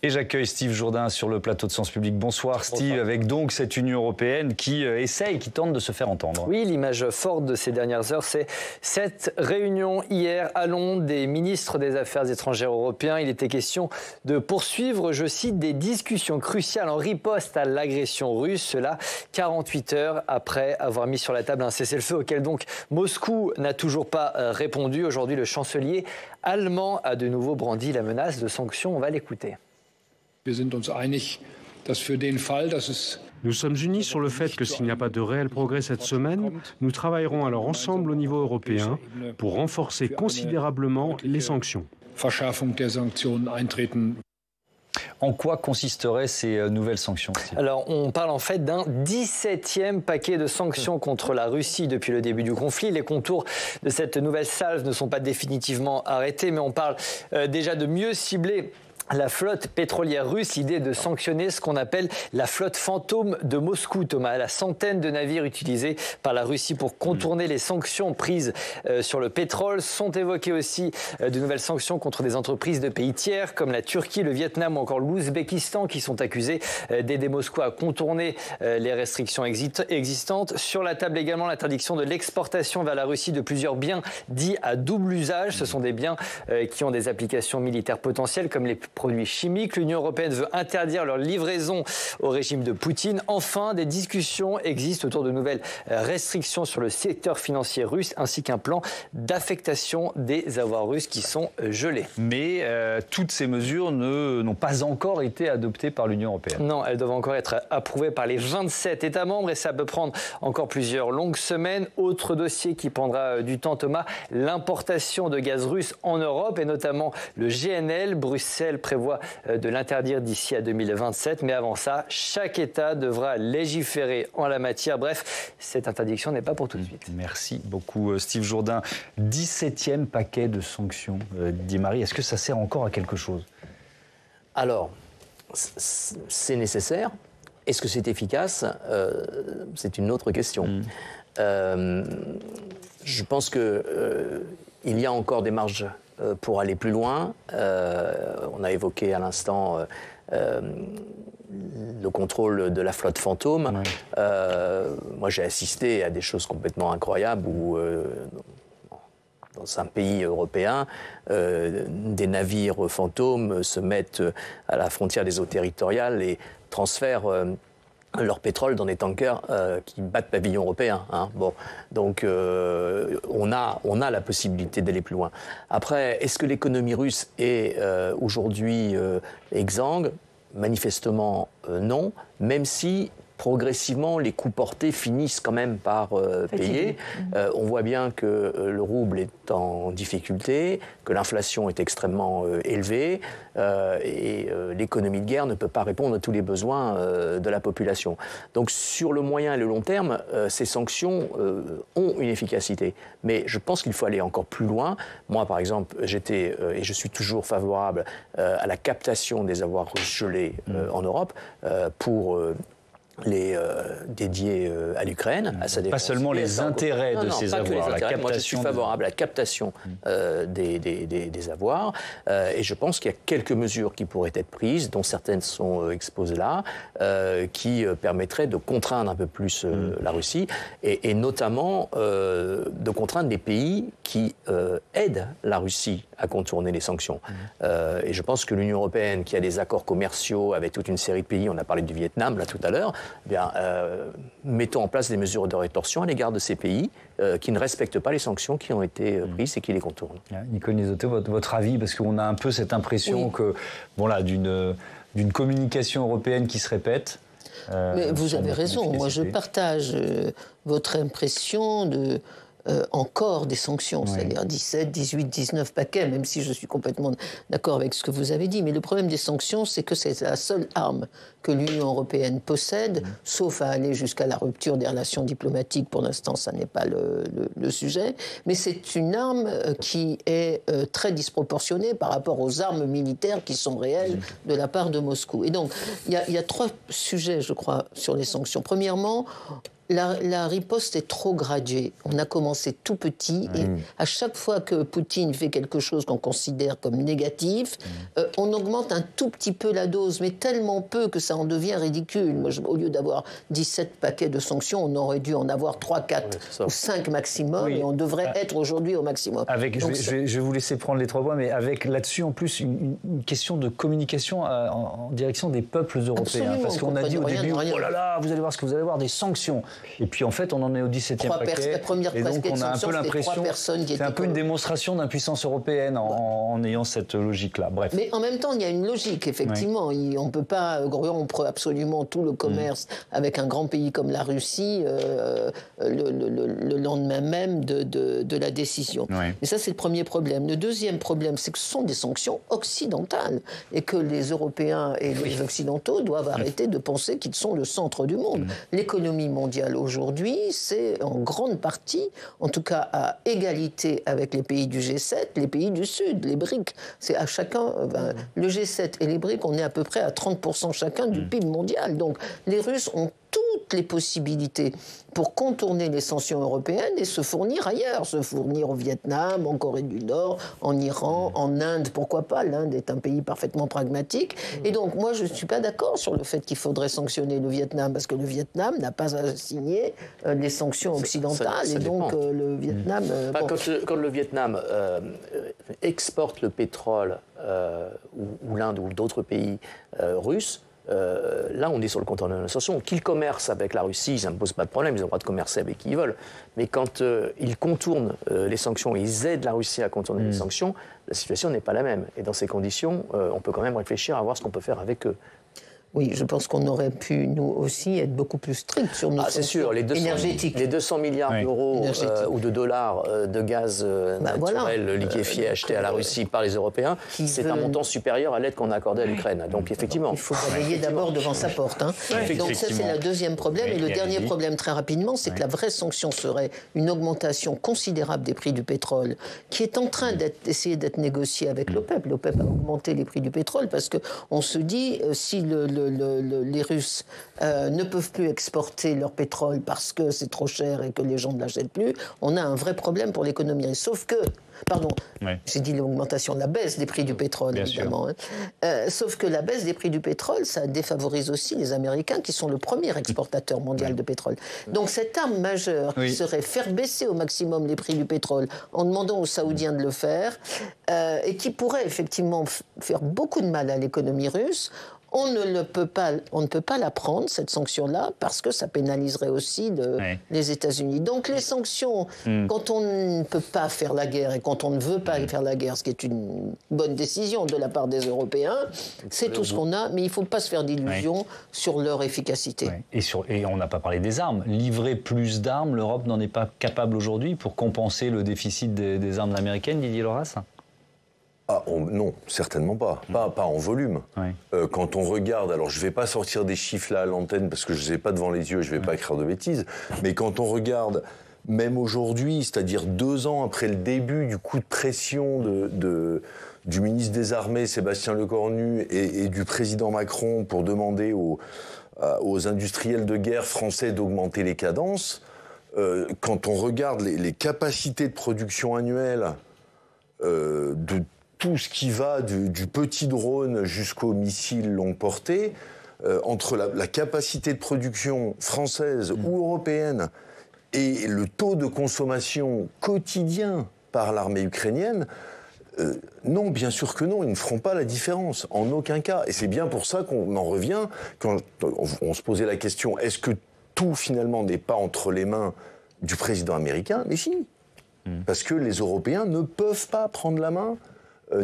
Et j'accueille Steve Jourdain sur le plateau de Sens Public. Bonsoir Steve, avec donc cette Union européenne qui qui tente de se faire entendre. Oui, l'image forte de ces dernières heures, c'est cette réunion hier à Londres des ministres des Affaires étrangères européens. Il était question de poursuivre, je cite, des discussions cruciales en riposte à l'agression russe. Cela 48 heures après avoir mis sur la table un cessez-le-feu auquel donc Moscou n'a toujours pas répondu. Aujourd'hui, le chancelier allemand a de nouveau brandi la menace de sanctions. On va l'écouter. Nous sommes unis sur le fait que s'il n'y a pas de réel progrès cette semaine, nous travaillerons alors ensemble au niveau européen pour renforcer considérablement les sanctions. En quoi consisteraient ces nouvelles sanctions? Alors, on parle en fait d'un 17e paquet de sanctions contre la Russie depuis le début du conflit. Les contours de cette nouvelle salve ne sont pas définitivement arrêtés, mais on parle déjà de mieux cibler la flotte pétrolière russe, l'idée de sanctionner ce qu'on appelle la flotte fantôme de Moscou, Thomas. La centaine de navires utilisés par la Russie pour contourner les sanctions prises sur le pétrole. Sont évoquées aussi de nouvelles sanctions contre des entreprises de pays tiers comme la Turquie, le Vietnam ou encore l'Ouzbékistan qui sont accusés d'aider Moscou à contourner les restrictions existantes. Sur la table également l'interdiction de l'exportation vers la Russie de plusieurs biens dits à double usage. Ce sont des biens qui ont des applications militaires potentielles comme les produits chimiques. L'Union européenne veut interdire leur livraison au régime de Poutine. Enfin, des discussions existent autour de nouvelles restrictions sur le secteur financier russe ainsi qu'un plan d'affectation des avoirs russes qui sont gelés. Mais toutes ces mesures n'ont pas encore été adoptées par l'Union européenne. Non, elles doivent encore être approuvées par les 27 États membres et ça peut prendre encore plusieurs longues semaines. Autre dossier qui prendra du temps, Thomas, l'importation de gaz russe en Europe et notamment le GNL. Bruxelles prévoit de l'interdire d'ici à 2027. Mais avant ça, chaque État devra légiférer en la matière. Bref, cette interdiction n'est pas pour tout de suite. Merci beaucoup Steve Jourdain. 17e paquet de sanctions, dit Marie. Est-ce que ça sert encore à quelque chose? Alors, c'est nécessaire. Est-ce que c'est efficace? C'est une autre question. Je pense qu'il y a encore des marges pour aller plus loin. On a évoqué à l'instant le contrôle de la flotte fantôme. Moi, j'ai assisté à des choses complètement incroyables où dans un pays européen, des navires fantômes se mettent à la frontière des eaux territoriales et transfèrent leur pétrole dans des tankers qui battent pavillon européen. Hein. Bon, donc on a la possibilité d'aller plus loin. Après, est-ce que l'économie russe est aujourd'hui exsangue? Manifestement non, même si progressivement, les coûts portés finissent quand même par payer. On voit bien que le rouble est en difficulté, que l'inflation est extrêmement élevée et l'économie de guerre ne peut pas répondre à tous les besoins de la population. Donc sur le moyen et le long terme, ces sanctions ont une efficacité. Mais je pense qu'il faut aller encore plus loin. Moi, par exemple, j'étais et je suis toujours favorable à la captation des avoirs russes gelés en Europe pour les dédiés à l'Ukraine, à sa défense. Pas seulement les intérêts de ces avoirs, la captation. Moi, je suis favorable à la captation des avoirs et je pense qu'il y a quelques mesures qui pourraient être prises, dont certaines sont exposées là, qui permettraient de contraindre un peu plus la Russie et notamment de contraindre les pays qui aident la Russie à contourner les sanctions. Et je pense que l'Union européenne, qui a des accords commerciaux avec toute une série de pays, on a parlé du Vietnam là tout à l'heure, mettons en place des mesures de rétorsion à l'égard de ces pays qui ne respectent pas les sanctions qui ont été prises et qui les contournent. Nicole Nizzotto, votre avis, parce qu'on a un peu cette impression que, bon là, d'une communication européenne qui se répète. Mais vous avez raison, moi je partage votre impression de... encore des sanctions, c'est-à-dire 17, 18, 19 paquets, même si je suis complètement d'accord avec ce que vous avez dit. Mais le problème des sanctions, c'est que c'est la seule arme que l'Union européenne possède, sauf à aller jusqu'à la rupture des relations diplomatiques. Pour l'instant, ça n'est pas le sujet. Mais c'est une arme qui est très disproportionnée par rapport aux armes militaires qui sont réelles de la part de Moscou. Et donc, il y a trois sujets, je crois, sur les sanctions. Premièrement, la riposte est trop graduée. On a commencé tout petit et à chaque fois que Poutine fait quelque chose qu'on considère comme négatif, on augmente un tout petit peu la dose, mais tellement peu que ça en devient ridicule. Moi, au lieu d'avoir 17 paquets de sanctions, on aurait dû en avoir 3, 4 ou 5 maximum et on devrait être aujourd'hui au maximum. Donc, je vais vous laisser prendre les 3 points, mais avec là-dessus en plus une question de communication en direction des peuples européens. Absolument, parce qu'on a dit au début, oh là là, vous allez voir ce que vous allez voir, des sanctions. Et puis en fait, on en est au 17e paquet. Et donc on a un peu l'impression, c'est un peu une démonstration d'impuissance européenne en ayant cette logique-là. Bref. Mais en même temps, il y a une logique, effectivement. On ne peut pas rompre absolument tout le commerce avec un grand pays comme la Russie le lendemain même de la décision. Et ça, c'est le premier problème. Le deuxième problème, c'est que ce sont des sanctions occidentales et que les Européens et les Occidentaux doivent arrêter de penser qu'ils sont le centre du monde. L'économie mondiale aujourd'hui, c'est en grande partie, en tout cas à égalité avec les pays du G7, les pays du Sud, les BRIC. C'est à chacun, le G7 et les BRIC, on est à peu près à 30% chacun du PIB mondial. Donc les Russes ont toutes les possibilités pour contourner les sanctions européennes et se fournir ailleurs, se fournir au Vietnam, en Corée du Nord, en Iran, en Inde, pourquoi pas, l'Inde est un pays parfaitement pragmatique. Et donc moi je ne suis pas d'accord sur le fait qu'il faudrait sanctionner le Vietnam, parce que le Vietnam n'a pas signé les sanctions occidentales, et donc le Vietnam... Quand le Vietnam exporte le pétrole, ou l'Inde ou d'autres pays russes, là, on est sur le contournement de la sanction. Qu'ils commercent avec la Russie, ça ne pose pas de problème, ils ont le droit de commercer avec qui ils veulent. Mais quand ils contournent les sanctions, ils aident la Russie à contourner les sanctions, la situation n'est pas la même. Et dans ces conditions, on peut quand même réfléchir à voir ce qu'on peut faire avec eux. Oui, je pense qu'on aurait pu, nous aussi, être beaucoup plus stricts sur nos sanctions énergétiques. Les 200 milliards d'euros ou de dollars de gaz naturel liquéfié acheté à la Russie par les Européens, c'est un montant supérieur à l'aide qu'on a accordée à l'Ukraine. Donc, effectivement... Il faut balayer d'abord devant sa porte. Hein. Donc, ça, c'est le deuxième problème. Et le dernier problème, très rapidement, c'est que la vraie sanction serait une augmentation considérable des prix du pétrole, qui est en train d'essayer d'être négociée avec l'OPEP. L'OPEP a augmenté les prix du pétrole parce qu'on se dit, si le les Russes ne peuvent plus exporter leur pétrole parce que c'est trop cher et que les gens ne l'achètent plus, on a un vrai problème pour l'économie russe. Sauf que, j'ai dit l'augmentation, la baisse des prix du pétrole, bien évidemment. Sauf que la baisse des prix du pétrole, ça défavorise aussi les Américains, qui sont le premier exportateur mondial de pétrole. Donc cette arme majeure qui serait faire baisser au maximum les prix du pétrole en demandant aux Saoudiens de le faire, et qui pourrait effectivement faire beaucoup de mal à l'économie russe, on ne peut pas la prendre, cette sanction-là, parce que ça pénaliserait aussi les États-Unis. Donc les sanctions, quand on ne peut pas faire la guerre et quand on ne veut pas faire la guerre, ce qui est une bonne décision de la part des Européens, c'est tout ce qu'on a, mais il ne faut pas se faire d'illusions sur leur efficacité. Et on n'a pas parlé des armes. Livrer plus d'armes, l'Europe n'en est pas capable aujourd'hui pour compenser le déficit des armes américaines, Didier Loras ? Non, certainement pas. Pas en volume. Quand on regarde, alors je ne vais pas sortir des chiffres là à l'antenne parce que je ne les ai pas devant les yeux et je ne vais pas écrire de bêtises, mais quand on regarde, même aujourd'hui, c'est-à-dire 2 ans après le début du coup de pression du ministre des Armées, Sébastien Lecornu, et du président Macron pour demander aux industriels de guerre français d'augmenter les cadences, quand on regarde les capacités de production annuelles de tout ce qui va du petit drone jusqu'au missile longue portée, entre la capacité de production française ou européenne et le taux de consommation quotidien par l'armée ukrainienne, non, bien sûr que non, ils ne feront pas la différence, en aucun cas. Et c'est bien pour ça qu'on en revient, quand on se posait la question, est-ce que tout finalement n'est pas entre les mains du président américain ? Mais si, parce que les Européens ne peuvent pas prendre la main,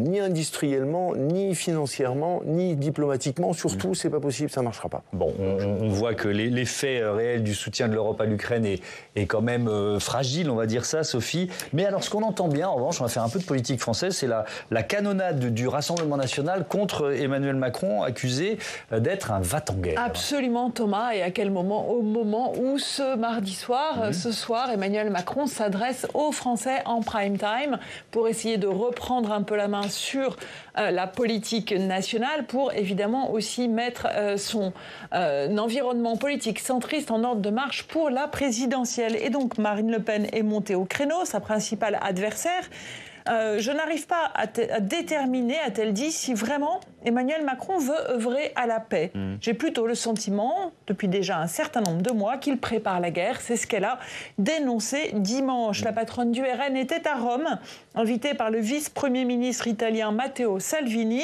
ni industriellement, ni financièrement, ni diplomatiquement. Surtout, c'est pas possible, ça marchera pas. Bon, on voit que l'effet réel du soutien de l'Europe à l'Ukraine est quand même fragile, on va dire ça, Sophie. Mais alors, ce qu'on entend bien, en revanche, on va faire un peu de politique française, c'est la canonnade du Rassemblement national contre Emmanuel Macron, accusé d'être un va-t-en-guerre. Absolument, Thomas. Et à quel moment ? Au moment où ce mardi soir, ce soir, Emmanuel Macron s'adresse aux Français en prime time pour essayer de reprendre un peu la main sur la politique nationale, pour évidemment aussi mettre son environnement politique centriste en ordre de marche pour la présidentielle. Et donc Marine Le Pen est montée au créneau, sa principale adversaire. Je n'arrive pas à déterminer, a-t-elle dit, si vraiment Emmanuel Macron veut œuvrer à la paix. J'ai plutôt le sentiment, depuis déjà un certain nombre de mois, qu'il prépare la guerre. C'est ce qu'elle a dénoncé dimanche. La patronne du RN était à Rome, invitée par le vice-premier ministre italien Matteo Salvini,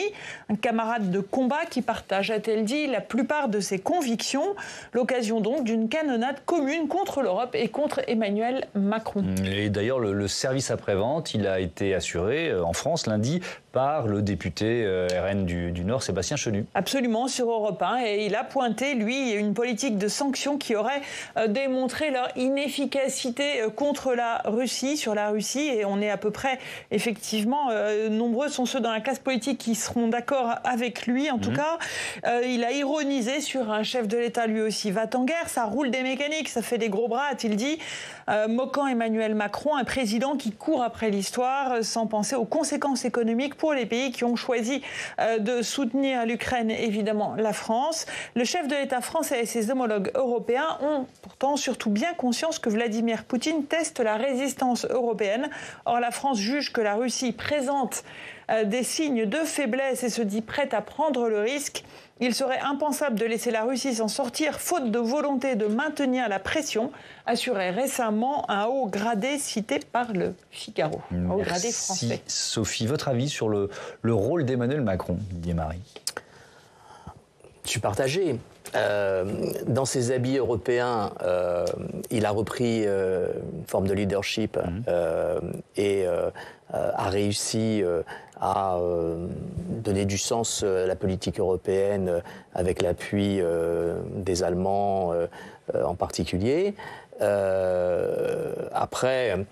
un camarade de combat qui partage, a-t-elle dit, la plupart de ses convictions. L'occasion donc d'une canonnade commune contre l'Europe et contre Emmanuel Macron. Et d'ailleurs, le service après-vente, il a été assuré en France lundi par le député RN du Nord, Sébastien Chenu. Absolument, sur Europe 1. Et il a pointé, lui, une politique de sanctions qui aurait démontré leur inefficacité contre la Russie, sur la Russie. Et on est à peu près, effectivement, nombreux sont ceux dans la classe politique qui seront d'accord avec lui. En tout cas, il a ironisé sur un chef de l'État, lui aussi, va-t-en-guerre. Ça roule des mécaniques, ça fait des gros bras, a-t-il dit, moquant Emmanuel Macron, un président qui court après l'histoire sans penser aux conséquences économiques pour les pays qui ont choisi de soutenir l'Ukraine, évidemment la France. Le chef de l'État français et ses homologues européens ont pourtant surtout bien conscience que Vladimir Poutine teste la résistance européenne. Or, la France juge que la Russie présente des signes de faiblesse et se dit prête à prendre le risque. Il serait impensable de laisser la Russie s'en sortir, faute de volonté de maintenir la pression, assurait récemment un haut gradé cité par le Figaro. Un haut gradé français. Sophie, votre avis sur le rôle d'Emmanuel Macron, Didier Marie ? Je suis partagé. Dans ses habits européens, il a repris une forme de leadership et a réussi à donner du sens à la politique européenne avec l'appui des Allemands en particulier. Après, en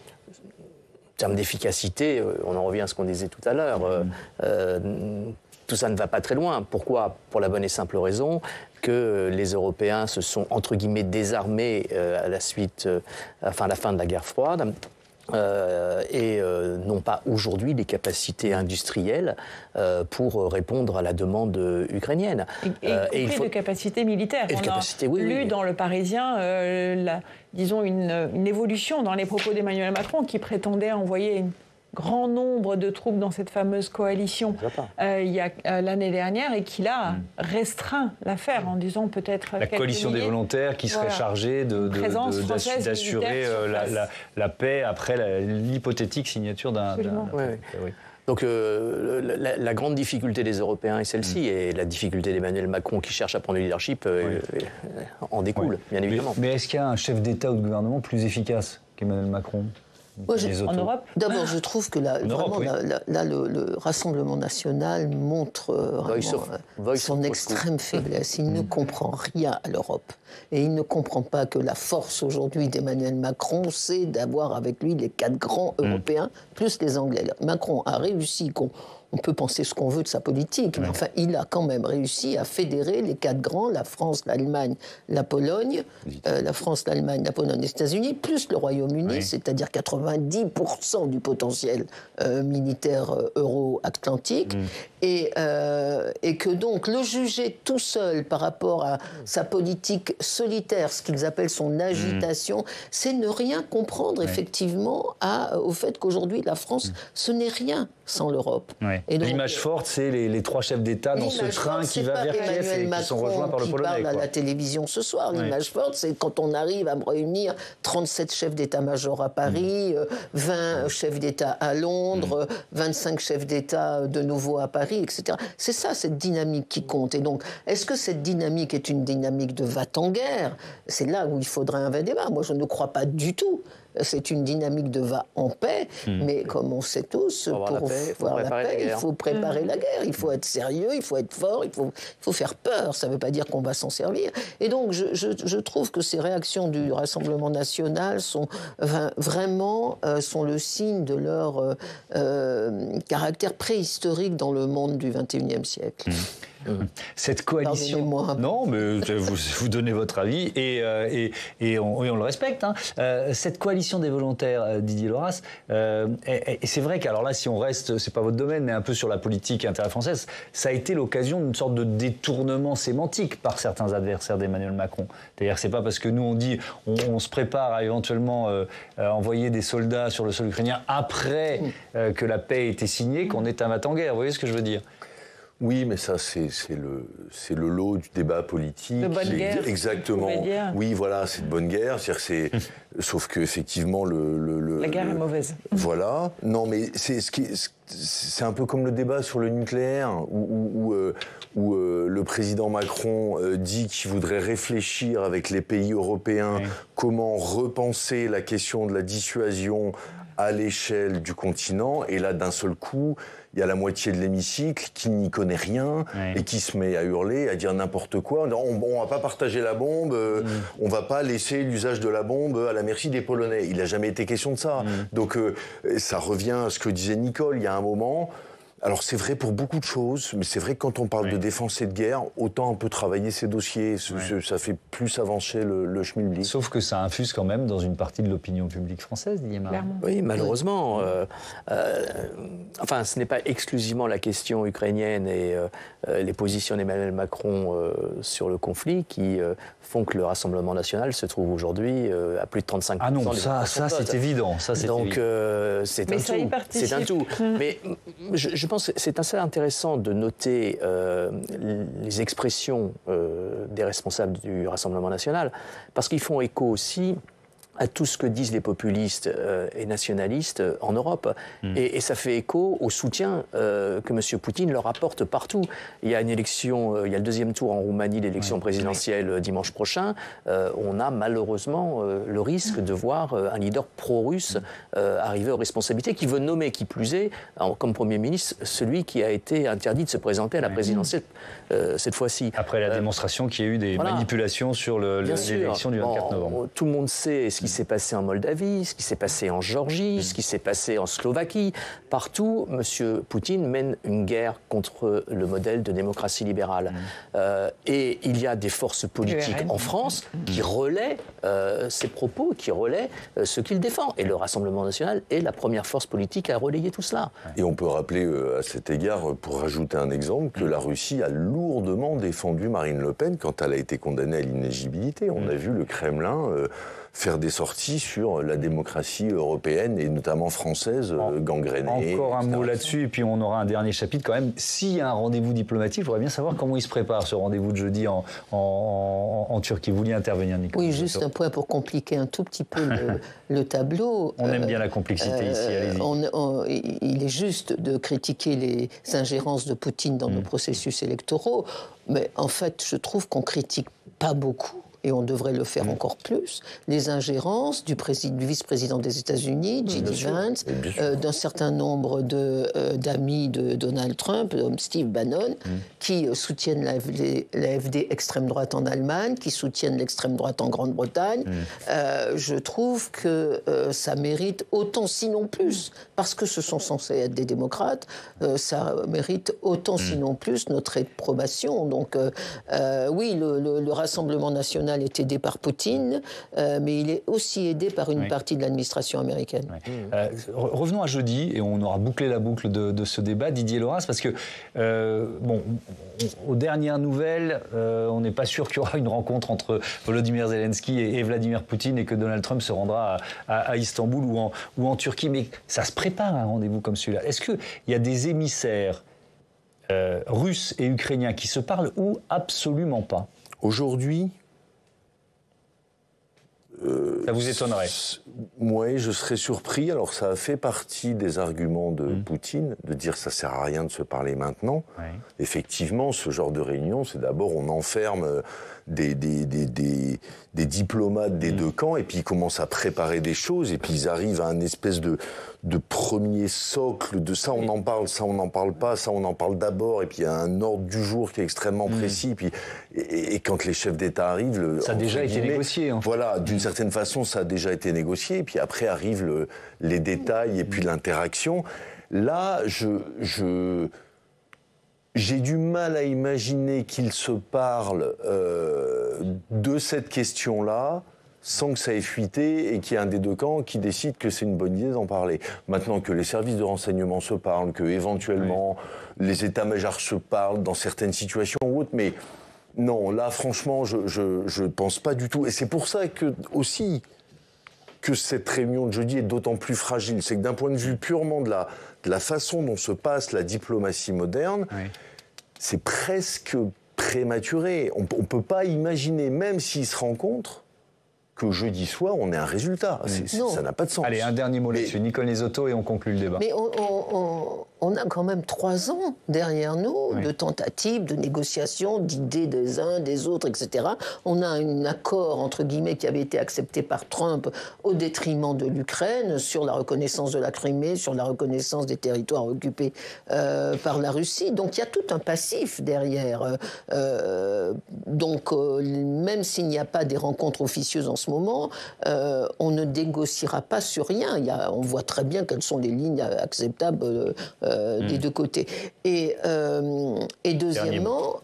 termes d'efficacité, on en revient à ce qu'on disait tout à l'heure, tout ça ne va pas très loin. Pourquoi ? Pour la bonne et simple raison que les Européens se sont, entre guillemets, désarmés à la fin de la guerre froide. et n'ont pas aujourd'hui les capacités industrielles pour répondre à la demande ukrainienne. Et il faut de capacités militaires. Et de capacités, oui, lu dans Le Parisien, disons une évolution dans les propos d'Emmanuel Macron qui prétendait envoyer grand nombre de troupes dans cette fameuse coalition il y a l'année dernière et qu'il a restreint l'affaire en disant peut-être la coalition des volontaires qui serait chargée d'assurer la paix après l'hypothétique signature d'un... Oui. Donc la grande difficulté des Européens est celle-ci, et la difficulté d'Emmanuel Macron qui cherche à prendre le leadership en découle, bien évidemment. Mais est-ce qu'il y a un chef d'État ou de gouvernement plus efficace qu'Emmanuel Macron ? En Europe ? D'abord, je trouve que le Rassemblement national montre son extrême faiblesse. Il ne comprend rien à l'Europe. Et il ne comprend pas que la force aujourd'hui d'Emmanuel Macron, c'est d'avoir avec lui les 4 grands européens, plus les Anglais. Macron a réussi... On peut penser ce qu'on veut de sa politique, mais enfin, il a quand même réussi à fédérer les 4 grands, la France, l'Allemagne, la Pologne, la France, l'Allemagne, la Pologne, les États-Unis, plus le Royaume-Uni, c'est-à-dire 90% du potentiel militaire euro-atlantique, et que donc le juger tout seul par rapport à sa politique solitaire, ce qu'ils appellent son agitation, c'est ne rien comprendre effectivement au fait qu'aujourd'hui la France, ce n'est rien sans l'Europe. L'image forte, c'est les 3 chefs d'État dans ce train qui va vers Kiev et qui sont rejoints par le Polonais. Qui parle à la télévision ce soir. L'image forte, c'est quand on arrive à me réunir 37 chefs d'État-major à Paris, 20 chefs d'État à Londres, 25 chefs d'État de nouveau à Paris, etc. C'est ça, cette dynamique qui compte. Et donc, est-ce que cette dynamique est une dynamique de va-t-en-guerre ? C'est là où il faudrait un vrai débat. Moi, je ne crois pas du tout. C'est une dynamique de va-en-paix, mais comme on sait tous, pour voir la paix, il faut préparer la guerre, il faut être sérieux, il faut être fort, il faut faire peur, ça ne veut pas dire qu'on va s'en servir. Et donc je trouve que ces réactions du Rassemblement national sont vraiment sont le signe de leur caractère préhistorique dans le monde du XXIe siècle. Cette coalition... Non, mais vous donnez votre avis et on le respecte. Cette coalition des volontaires, Didier Lauras, et c'est vrai qu'alors là, si on reste, c'est pas votre domaine, mais un peu sur la politique intérieure française, ça a été l'occasion d'une sorte de détournement sémantique par certains adversaires d'Emmanuel Macron. C'est-à-dire que c'est pas parce que nous on dit on se prépare à éventuellement envoyer des soldats sur le sol ukrainien après que la paix ait été signée qu'on est un va-t-en-guerre. Vous voyez ce que je veux dire ? Oui, mais ça, c'est le lot du débat politique. De bonne guerre. Exactement. Oui, voilà, c'est de bonne guerre. Sauf qu'effectivement, la guerre est mauvaise. Voilà. Non, mais c'est un peu comme le débat sur le nucléaire, où le président Macron dit qu'il voudrait réfléchir avec les pays européens comment repenser la question de la dissuasion à l'échelle du continent. Et là, d'un seul coup, il y a la moitié de l'hémicycle qui n'y connaît rien et qui se met à hurler, à dire n'importe quoi. On va pas partager la bombe, on va pas laisser l'usage de la bombe à la merci des Polonais. Il n'a jamais été question de ça. Donc ça revient à ce que disait Nicole il y a un moment. Alors c'est vrai pour beaucoup de choses, mais c'est vrai que quand on parle de défense et de guerre, autant on peut travailler ces dossiers, ça fait plus avancer le schmilblick. Sauf que ça infuse quand même dans une partie de l'opinion publique française, Didier Marin. Oui, malheureusement. Enfin, ce n'est pas exclusivement la question ukrainienne et les positions d'Emmanuel Macron sur le conflit qui font que le Rassemblement national se trouve aujourd'hui à plus de 35%. Ah non, ça c'est évident. Donc c'est un tout. Mais je pense que c'est assez intéressant de noter les expressions des responsables du Rassemblement national, parce qu'ils font écho aussi à tout ce que disent les populistes et nationalistes en Europe. Et ça fait écho au soutien que M. Poutine leur apporte partout. Il y a une élection, il y a le deuxième tour en Roumanie, l'élection présidentielle dimanche prochain. On a malheureusement le risque de voir un leader pro-russe arriver aux responsabilités, qui veut nommer, qui plus est, comme Premier ministre, celui qui a été interdit de se présenter à la présidentielle cette fois-ci. Après la démonstration qu'il y a eu des manipulations sur l'élection du 24 novembre. Tout le monde sait ce qui s'est passé en Moldavie, ce qui s'est passé en Géorgie, ce qui s'est passé en Slovaquie. Partout, M. Poutine mène une guerre contre le modèle de démocratie libérale. Et il y a des forces politiques en France qui relaient ses propos, qui relaient ce qu'il défend. Et le Rassemblement national est la première force politique à relayer tout cela. Et on peut rappeler à cet égard, pour rajouter un exemple, que la Russie a lourdement défendu Marine Le Pen quand elle a été condamnée à l'inéligibilité. On a vu le Kremlin faire des sorties sur la démocratie européenne et notamment française gangrénée. Encore un mot là-dessus, et puis on aura un dernier chapitre quand même. S'il y a un rendez-vous diplomatique, il faudrait bien savoir comment il se prépare, ce rendez-vous de jeudi en Turquie. Vous vouliez intervenir, Nicolas? Oui, juste un point pour compliquer un tout petit peu le tableau. On aime bien la complexité ici, allez-y. Il est juste de critiquer les ingérences de Poutine dans nos processus électoraux, mais en fait, je trouve qu'on critique pas beaucoup, et on devrait le faire encore plus, les ingérences du vice-président des États-Unis, J.D. Vance, d'un certain nombre d'amis de Donald Trump, Steve Bannon, qui soutiennent l'AfD extrême droite en Allemagne, qui soutiennent l'extrême droite en Grande-Bretagne. Je trouve que ça mérite autant, sinon plus, parce que ce sont censés être des démocrates, ça mérite autant, sinon plus, notre approbation. Donc oui, le Rassemblement national est aidé par Poutine, mais il est aussi aidé par une partie de l'administration américaine. Revenons à jeudi, et on aura bouclé la boucle de ce débat, Didier Laurens, parce que, aux dernières nouvelles, on n'est pas sûr qu'il y aura une rencontre entre Volodymyr Zelensky et Vladimir Poutine, et que Donald Trump se rendra à Istanbul ou en Turquie. Mais ça se prépare, un rendez-vous comme celui-là. Est-ce qu'il y a des émissaires russes et ukrainiens qui se parlent ou absolument pas? Aujourd'hui, ça vous étonnerait? Oui, je serais surpris. Alors, ça a fait partie des arguments de Poutine, de dire ça sert à rien de se parler maintenant. Effectivement, ce genre de réunion, c'est d'abord on enferme des diplomates des deux camps, et puis ils commencent à préparer des choses, et puis ils arrivent à un espèce de premier socle de ça on en parle, ça on n'en parle pas, ça on en parle d'abord, et puis il y a un ordre du jour qui est extrêmement précis, puis, et quand les chefs d'État arrivent... Ça a déjà été négocié. Voilà, d'une certaine façon ça a déjà été négocié, et puis après arrivent les détails et puis l'interaction. Là, j'ai du mal à imaginer qu'ils se parlent de cette question-là sans que ça ait fuité et qu'il y ait un des deux camps qui décide que c'est une bonne idée d'en parler. Maintenant que les services de renseignement se parlent, que éventuellement les états-majors se parlent dans certaines situations ou autres, mais non, là franchement, je pense pas du tout. Et c'est pour ça que aussi que cette réunion de jeudi est d'autant plus fragile. C'est que d'un point de vue purement de la façon dont se passe la diplomatie moderne, c'est presque prématuré. On ne peut pas imaginer, même s'ils se rencontrent, que jeudi soir, on ait un résultat. Ça n'a pas de sens. Allez, un dernier mot là-dessus. Nicole Lesotho, et on conclut le débat. Mais on a quand même 3 ans derrière nous de tentatives, de négociations, d'idées des uns, des autres, etc. On a un accord, entre guillemets, qui avait été accepté par Trump au détriment de l'Ukraine, sur la reconnaissance de la Crimée, sur la reconnaissance des territoires occupés par la Russie. Donc il y a tout un passif derrière. Donc même s'il n'y a pas des rencontres officieuses en ce moment, on ne négociera pas sur rien. On voit très bien quelles sont les lignes acceptables des deux côtés. Et deuxièmement,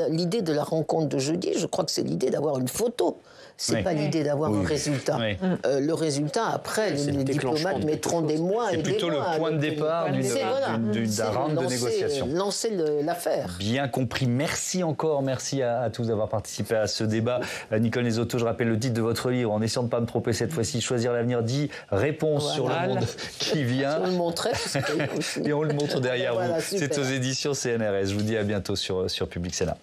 l'idée de la rencontre de jeudi, je crois que c'est l'idée d'avoir une photo. C'est pas l'idée d'avoir un résultat. Le résultat, après, les diplomates mettront des mois et des mois. C'est plutôt le point de départ d'un round de négociation. Lancer l'affaire. Bien compris. Merci encore. Merci à tous d'avoir participé à ce débat. Nicole Lesotho, je rappelle le titre de votre livre, en essayant de ne pas me tromper cette fois-ci, Choisir l'avenir, 10 réponses sur le monde qui vient. On le montrait. Et on le montre derrière vous. C'est aux éditions CNRS. Je vous dis à bientôt sur Public Sénat.